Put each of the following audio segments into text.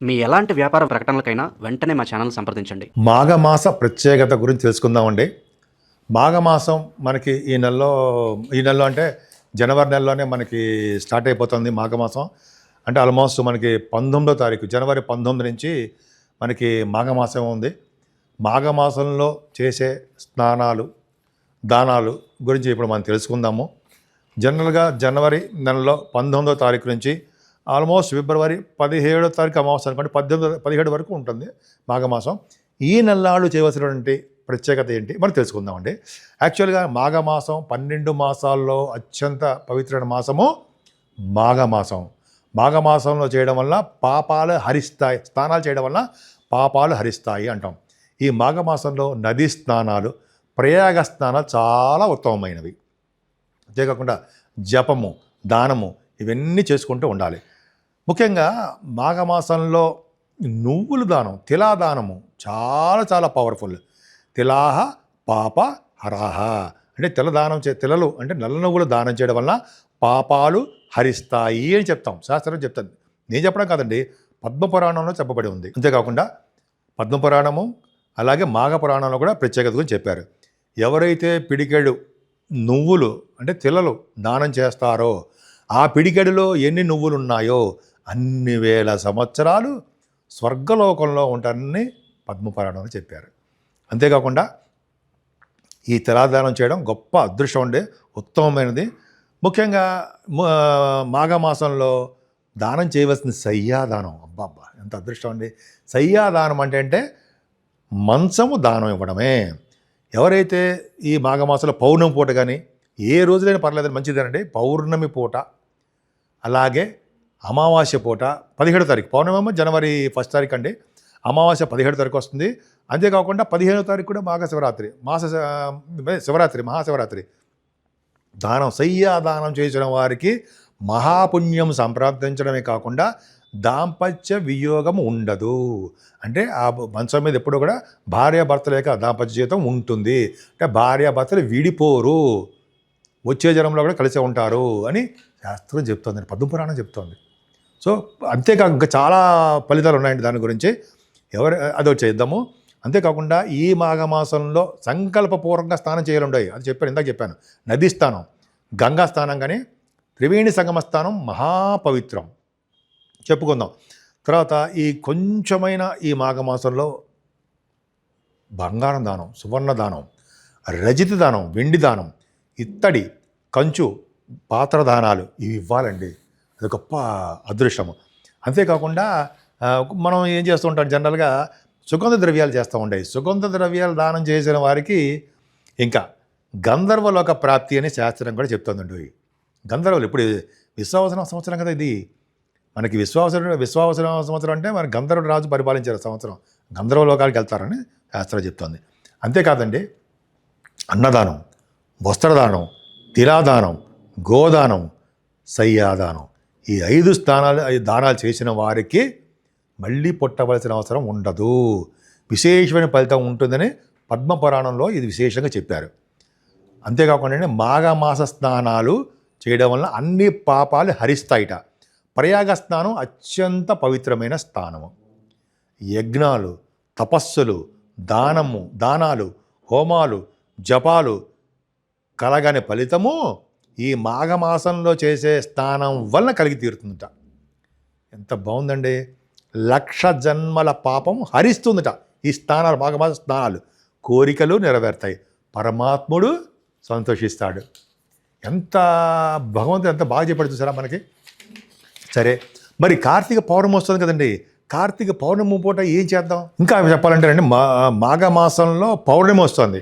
మీ ఎలాంటి వ్యాపార ప్రకటనలకైనా వెంటనే మా ఛానల్ సంప్రదించండి. మాఘమాస ప్రత్యేకత గురించి తెలుసుకుందామండి. మాఘమాసం మనకి ఈ నెలలో అంటే జనవరి నెలలోనే మనకి స్టార్ట్ అయిపోతుంది మాఘమాసం. అంటే ఆల్మోస్ట్ మనకి 19వ తారీఖు జనవరి 19 నుంచి మనకి మాఘమాసం ఉంది. మాఘమాసంలో చేసే స్నానాలు దానాలు గురించి ఇప్పుడు మనం తెలుసుకుందాము. జనరల్గా జనవరి నెలలో 19వ తారీఖు నుంచి ఆల్మోస్ట్ ఫిబ్రవరి 17వ తారీఖు అమావాస్య అనుకోండి, 17 వరకు ఉంటుంది మాఘమాసం. ఈ నెలలు చేయవలసినటువంటి ప్రత్యేకత ఏంటి మనం తెలుసుకుందామండి. యాక్చువల్గా మాఘమాసం 12 మాసాల్లో అత్యంత పవిత్రమైన మాసము మాఘమాసం. మాఘమాసంలో చేయడం వల్ల పాపాలు హరిస్తాయి, స్నానాలు చేయడం వల్ల పాపాలు హరిస్తాయి అంటాం. ఈ మాఘమాసంలో నదీ స్నానాలు, ప్రయాగ స్నానాలు చాలా ఉత్తమమైనవి. అంతేకాకుండా జపము, దానము ఇవన్నీ చేసుకుంటూ ఉండాలి. ముఖ్యంగా మాఘమాసంలో నువ్వుల దానం, తిలాదానము చాలా చాలా పవర్ఫుల్. తిలాహ పాప హరాహ అంటే తిలలు అంటే నల్ల నువ్వులు దానం చేయడం వల్ల పాపాలు హరిస్తాయి అని చెప్తాం, శాస్త్రం చెప్తుంది. నేను చెప్పడం కాదండి, పద్మపురాణంలో చెప్పబడి ఉంది. అంతేకాకుండా పద్మపురాణము అలాగే మాఘ పురాణంలో కూడా ప్రత్యేకత గురించి చెప్పారు. ఎవరైతే పిడికెడు నువ్వులు అంటే తిలలు దానం చేస్తారో ఆ పిడికెడులో ఎన్ని నువ్వులు ఉన్నాయో అన్ని వేల సంవత్సరాలు స్వర్గలోకంలో ఉంటారని పద్మపురాణంలో చెప్పారు. అంతేకాకుండా ఈ తిలాదానం చేయడం గొప్ప అదృష్టం ఉండే ఉత్తమమైనది. ముఖ్యంగా మాఘమాసంలో దానం చేయవలసిన సయ్యాదానం, అబ్బాబ్బా ఎంత అదృష్టం అండి. సయ్యాదానం అంటే మంచము దానం ఇవ్వడమే. ఎవరైతే ఈ మాఘమాసంలో పౌర్ణమి పూట కానీ ఏ రోజులైనా పర్లేదని మంచిదేనండి. పౌర్ణమి పూట అలాగే అమావాస్య పూట 17వ తారీఖు, పౌర్ణమి ఏమో జనవరి 1 తారీఖు అండి, అమావాస్య 17వ తారీఖు వస్తుంది. అంతేకాకుండా 15వ తారీఖు కూడా శివరాత్రి, మహాశివరాత్రి. దానం సయ్యాదానం చేసిన వారికి మహాపుణ్యం సంప్రాప్తించడమే కాకుండా దాంపత్య వియోగం ఉండదు. అంటే ఆ మంచం మీద ఎప్పుడు కూడా భార్యాభర్తల యొక్క దాంపత్య జీవితం ఉంటుంది. అంటే భార్యాభర్తలు విడిపోరు, వచ్చే జనంలో కూడా కలిసే ఉంటారు అని శాస్త్రం చెప్తుంది, పద్మపురాణం చెప్తోంది. సో అంతేకాక ఇంకా చాలా ఫలితాలు ఉన్నాయండి దాని గురించి, అదో చేద్దాము. అంతేకాకుండా ఈ మాఘమాసంలో సంకల్పపూర్వకంగా స్నానం చేయాలంటాయి, అది ఇందాక చెప్పాను. నదీ స్నానం, గంగా స్నానం కానీ త్రివేణి సంగమ స్నానం మహాపవిత్రం చెప్పుకుందాం. తర్వాత ఈ కొంచెమైన ఈ మాఘమాసంలో బంగారం దానం, సువర్ణ దానం, రజిత దానం, వెండి దానం, ఇత్తడి, కంచు, పాత్ర దానాలు ఇవి ఇవ్వాలండి. అది గొప్ప అదృష్టము. అంతేకాకుండా మనం ఏం చేస్తూ ఉంటాం, జనరల్గా సుగంధ ద్రవ్యాలు చేస్తూ ఉంటాయి. సుగంధ ద్రవ్యాలు దానం చేసిన వారికి ఇంకా గంధర్వలోక ప్రాప్తి అని శాస్త్రం కూడా చెప్తుందండి. గంధర్వులు ఇప్పుడు విశ్వావసన సంవత్సరం కదా ఇది, మనకి విశ్వావసన సంవత్సరం అంటే మన గంధర్వుడు రాజు పరిపాలించారు సంవత్సరం, గంధర్వలోకాలకు వెళ్తారని శాస్త్రం చెప్తుంది. అంతేకాదండి, అన్నదానం, వస్త్రదానం, తిలాదానం, గోదానం, సయ్యాదానం ఈ 5 దానాలు చేసిన వారికి మళ్ళీ పుట్టవలసిన అవసరం ఉండదు, విశేషమైన ఫలితం ఉంటుందని పద్మపురాణంలో ఇది విశేషంగా చెప్పారు. అంతేకాకుండా మాఘమాస స్నానాలు చేయడం వల్ల అన్ని పాపాలు హరిస్తాయిట. ప్రయాగ స్నానం అత్యంత పవిత్రమైన స్నానము. యజ్ఞాలు, తపస్సులు, దానాలు, హోమాలు, జపాలు కలగని ఫలితము ఈ మాఘమాసంలో చేసే స్నానం వలన కలిగి తీరుతుందట. ఎంత బాగుందండి, 1,00,000 జన్మల పాపం హరిస్తుందట ఈ స్నానాలు, మాఘమాస స్నానాలు. కోరికలు నెరవేరుతాయి, పరమాత్ముడు సంతోషిస్తాడు. భగవంతుడు ఎంత బాగా చెప్పాడు చూసారా మనకి. సరే, మరి కార్తీక పౌర్ణమి వస్తుంది కదండి, కార్తీక పౌర్ణమి పూట ఏం చేద్దాం? ఇంకా చెప్పాలంటే అండి, మాఘమాసంలో పౌర్ణమి వస్తుంది.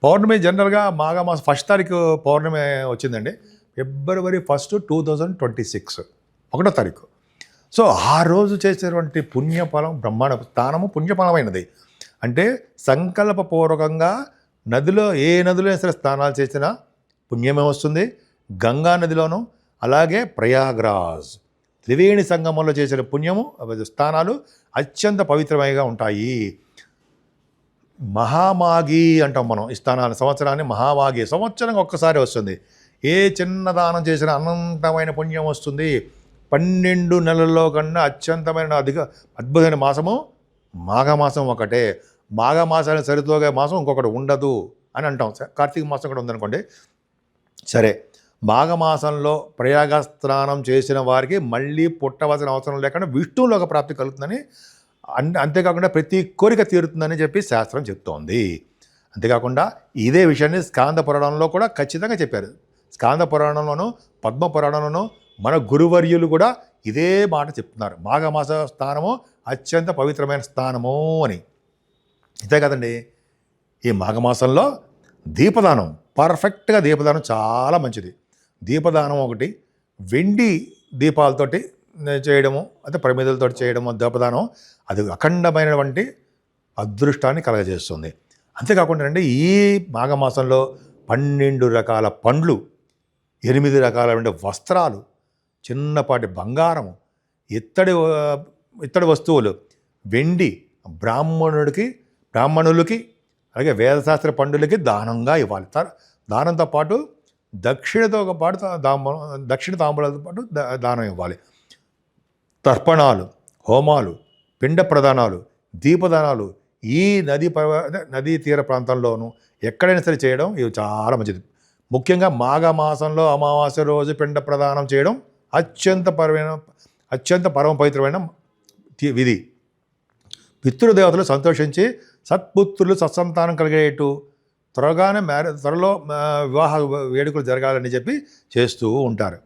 పౌర్ణమి జనరల్గా మాఘమాసం 1 తారీఖు పౌర్ణమి వచ్చిందండి, ఫిబ్రవరి 1, 2026 1వ తారీఖు. సో ఆ రోజు చేసేటువంటి పుణ్యఫలం బ్రహ్మాండ స్నానము పుణ్యఫలమైనది. అంటే సంకల్పపూర్వకంగా ఏ నదిలో సరే స్నానాలు చేసినా పుణ్యమే వస్తుంది. గంగా నదిలోనూ అలాగే ప్రయాగ్రాజ్ త్రివేణి సంగమంలో చేసిన పుణ్యము స్నానాలు అత్యంత పవిత్రమైనగా ఉంటాయి. మహామాఘి అంటాం మనం ఈ స్థానాన్ని, సంవత్సరాన్ని మహామాఘి, సంవత్సరం ఒక్కసారి వస్తుంది. ఏ చిన్న దానం చేసినా అనంతమైన పుణ్యం వస్తుంది. 12 నెలల్లో కన్నా అత్యంతమైన అద్భుతమైన మాసము మాఘమాసం ఒకటే. మాఘమాసానికి సరితూగే మాసం ఇంకొకటి ఉండదు అని అంటాం. కార్తీక మాసం కూడా ఉందనుకోండి. సరే, మాఘమాసంలో ప్రయాగ స్నానం చేసిన వారికి మళ్ళీ పుట్టవలసిన అవసరం లేకుండా విష్ణులోక ప్రాప్తి కలుగుతుందని, అంతేకాకుండా ప్రతి కోరిక తీరుతుందని చెప్పి శాస్త్రం చెప్తోంది. అంతేకాకుండా ఇదే విషయాన్ని స్కాంద పురాణంలో కూడా ఖచ్చితంగా చెప్పారు. స్కాంద పురాణంలోనూ పద్మ పురాణంలోనూ మన గురువర్యులు కూడా ఇదే మాట చెప్తున్నారు. మాఘమాస స్నానము అత్యంత పవిత్రమైన స్నానము అని. ఇదే కదండి, ఈ మాఘమాసంలో దీపదానం, పర్ఫెక్ట్గా దీపదానం చాలా మంచిది. దీపదానం ఒకటి, వెండి దీపాలతోటి చేయడము, అంటే ప్రమిదలతో చేయడము దీపదానం, అది అఖండమైనటువంటి అదృష్టాన్ని కలగజేస్తుంది. అంతేకాకుండా అండి, ఈ మాఘమాసంలో 12 రకాల పండ్లు, 8 రకాలైన వస్త్రాలు, చిన్నపాటి బంగారము, ఇత్తడి వస్తువులు, వెండి బ్రాహ్మణులకి అలాగే వేదశాస్త్ర పండులకి దానంగా ఇవ్వాలి. దానంతో పాటు దక్షిణ తాంబూలతో పాటు దానం ఇవ్వాలి. తర్పణాలు, హోమాలు, పిండ ప్రదానాలు, దీపదానాలు ఈ నదీ తీర ప్రాంతంలోనూ ఎక్కడైనా సరే చేయడం ఇవి చాలా మంచిది. ముఖ్యంగా మాఘమాసంలో అమావాస్య రోజు పిండ ప్రదానం చేయడం అత్యంత పరమ పవిత్రమైన విధి. పితృదేవతలు సంతోషించి సత్పుత్రులు సత్సంతానం కలిగేటు త్వరలో వివాహ వేడుకలు జరగాలని చెప్పి చేస్తూ ఉంటారు.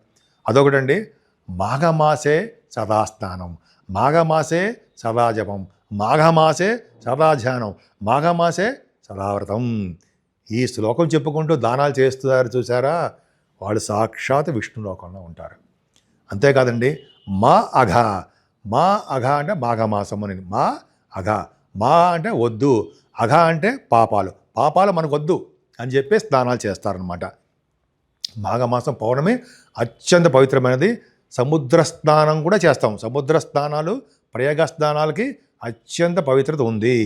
అదొకటండి. మాఘమాసే సదాస్నానం, మాఘమాసే సదాజపం, మాఘమాసే సదాధ్యానం, మాఘమాసే సదావ్రతం. ఈ శ్లోకం చెప్పుకుంటూ దానాలు చేస్తున్నారు చూసారా, వాళ్ళు సాక్షాత్ విష్ణులోకంలో ఉంటారు. అంతేకాదండి, మా అఘ అంటే మాఘమాసం అని. మా అంటే వద్దు, అఘ అంటే పాపాలు మనకొద్దు అని చెప్పి స్నానాలు చేస్తారనమాట. మాఘమాసం పౌర్ణమి అత్యంత పవిత్రమైనది. సముద్ర స్నానం కూడా చేస్తాం. సముద్ర స్నానాలు, ప్రయాగ స్నానాలకి అత్యంత పవిత్రత ఉంది.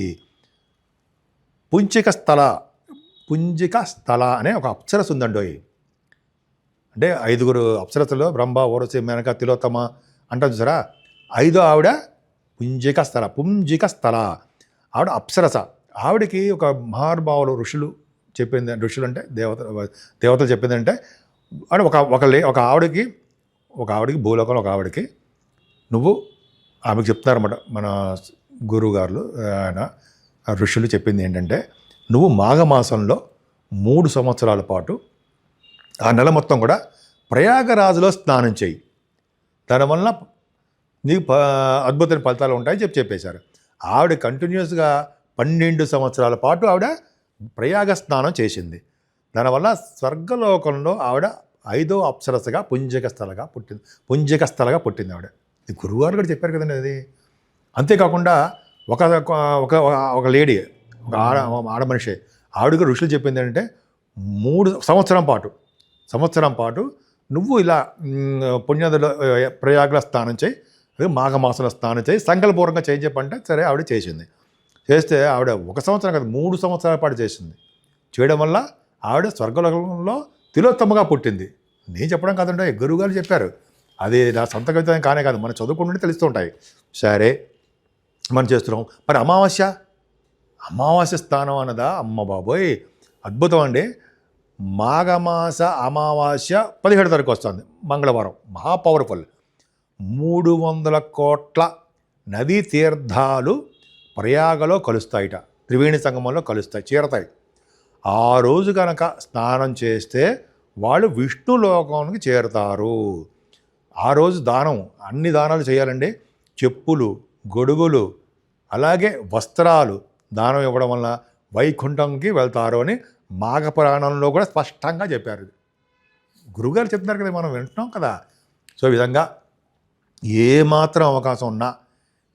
పుంజిక స్థల అనే ఒక అప్సరస ఉందండి. అంటే 5 అప్సరసలు, బ్రహ్మ, ఊర్వశి, మేనక, తిలోత్తమ అంటారు చూసారా. 5వ ఆవిడ పుంజిక స్థల. ఆవిడ అప్సరస. ఆవిడకి ఒక మహానుభావులు ఋషులు అంటే దేవతలు చెప్పిందంటే, అంటే ఒక ఆవిడకి భూలోకంలో ఒక ఆవిడకి ఆమెకు చెప్తున్నారన్నమాట మన గురువుగారులు, ఆయన ఋషులు చెప్పింది ఏంటంటే, నువ్వు మాఘమాసంలో 3 సంవత్సరాల పాటు ఆ నెల మొత్తం కూడా ప్రయాగరాజులో స్నానం చేయి, దానివల్ల నీకు అద్భుతమైన ఫలితాలు ఉంటాయని చెప్పేశారు. ఆవిడ కంటిన్యూస్గా 12 సంవత్సరాల పాటు ఆవిడ ప్రయాగ స్నానం చేసింది. దానివల్ల స్వర్గలోకంలో ఆవిడ 5వ అప్సరసగా పుంజిక స్థలగా పుట్టింది ఆవిడ. ఇది గురువుగారు కూడా చెప్పారు కదండి అది. అంతేకాకుండా ఒక లేడీ, ఒక ఆడ మనిషి, ఆవిడకి ఋషులు చెప్పింది ఏంటంటే, 3 సంవత్సరం పాటు నువ్వు ఇలా పుణ్యదలో ప్రయాగలో స్నానం చేయి, మాఘమాసంలో స్నానం చేయి, సంకల్పూర్వకంగా చేయి చెప్పంటే సరే ఆవిడ చేస్తే ఆవిడ 1 సంవత్సరం కాదు 3 సంవత్సరాల పాటు చేసింది. చేయడం వల్ల ఆవిడ స్వర్గలోకంలో తిలోత్తమగా పుట్టింది. నేను చెప్పడం కాదంటే గురువుగారు చెప్పారు. అది నా సొంత కవిత కానే కాదు, మనం చదువుకుంటుంటే తెలుస్తూ ఉంటాయి. సరే, మనం చేస్తున్నాం. మరి అమావాస్య స్నానం అన్నదా, అమ్మ బాబోయ్ అద్భుతం అండి. మాఘమాస అమావాస్య 17 తారీఖు వస్తుంది, మంగళవారం. మహా పవర్ఫుల్. 300 కోట్ల నదీ తీర్థాలు ప్రయాగలో కలుస్తాయిట, త్రివేణి సంగమంలో చేరతాయి. ఆ రోజు కనుక స్నానం చేస్తే వాళ్ళు విష్ణు లోకానికి చేరుతారు. ఆ రోజు అన్ని దానాలు చేయాలండి. చెప్పులు, గొడుగులు, అలాగే వస్త్రాలు దానం ఇవ్వడం వల్ల వైకుంఠంకి వెళ్తారు అని మాఘపురాణంలో కూడా స్పష్టంగా చెప్పారు. గురువుగారు చెప్తున్నారు కదా, మనం వింటున్నాం కదా. సో ఈ విధంగా ఏమాత్రం అవకాశం ఉన్నా,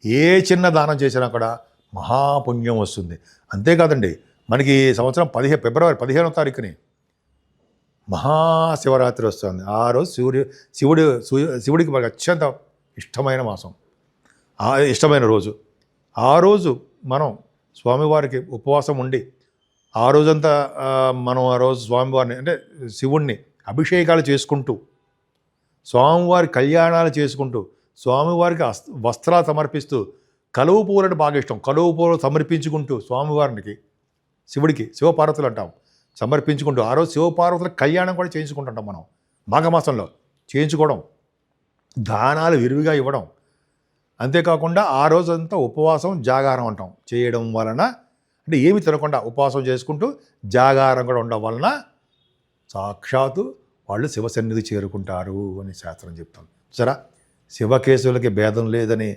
ఏ చిన్న దానం చేసినా కూడా మహాపుణ్యం వస్తుంది. అంతేకాదండి, మనకి సంవత్సరం ఫిబ్రవరి 15వ తారీఖుని మహాశివరాత్రి వస్తుంది. ఆ రోజు శివుడికి మనకు అత్యంత ఇష్టమైన మాసం, ఇష్టమైన రోజు. ఆ రోజు మనం స్వామివారికి ఉపవాసం ఉండి ఆ రోజంతా మనం ఆ రోజు స్వామివారిని అంటే శివుణ్ణి అభిషేకాలు చేసుకుంటూ స్వామివారి కళ్యాణాలు చేసుకుంటూ స్వామివారికి వస్త్రాలు సమర్పిస్తూ కలువ పూలంటే బాగా ఇష్టం. కలువ పూలు సమర్పించుకుంటూ స్వామివారికి, శివుడికి, శివపార్వతులు అంటాం, సమర్పించుకుంటూ ఆ రోజు శివపార్వతుల కళ్యాణం కూడా చేయించుకుంటుంటాం మనం మాఘమాసంలో. చేయించుకోవడం, దానాలు విరివిగా ఇవ్వడం, అంతేకాకుండా ఆ రోజంతా ఉపవాసం జాగారం అంటాం చేయడం వలన, అంటే ఏమి తినకుండా ఉపవాసం చేసుకుంటూ జాగారం కూడా ఉండడం వలన సాక్షాత్తు వాళ్ళు శివసన్నిధి చేరుకుంటారు అని శాస్త్రం చెప్తాం. సరే, శివకేశవులకి భేదం లేదని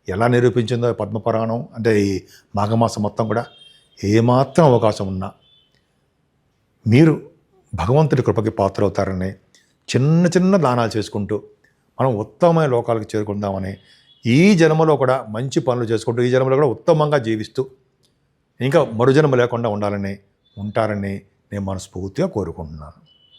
ఎలా నిరూపించిందో పద్మపురాణం. అంటే ఈ మాఘమాసం మొత్తం కూడా ఏమాత్రం అవకాశం ఉన్నా మీరు భగవంతుడి కృపకి పాత్రవుతారని చిన్న చిన్న దానాలు చేసుకుంటూ మనం ఉత్తమమైన లోకాలకు చేరుకుందామని, ఈ జన్మలో కూడా మంచి పనులు చేసుకుంటూ ఈ జన్మలో కూడా ఉత్తమంగా జీవిస్తూ ఇంకా మరుజన్మ లేకుండా ఉంటారని నేను మనస్ఫూర్తిగా కోరుకుంటున్నాను.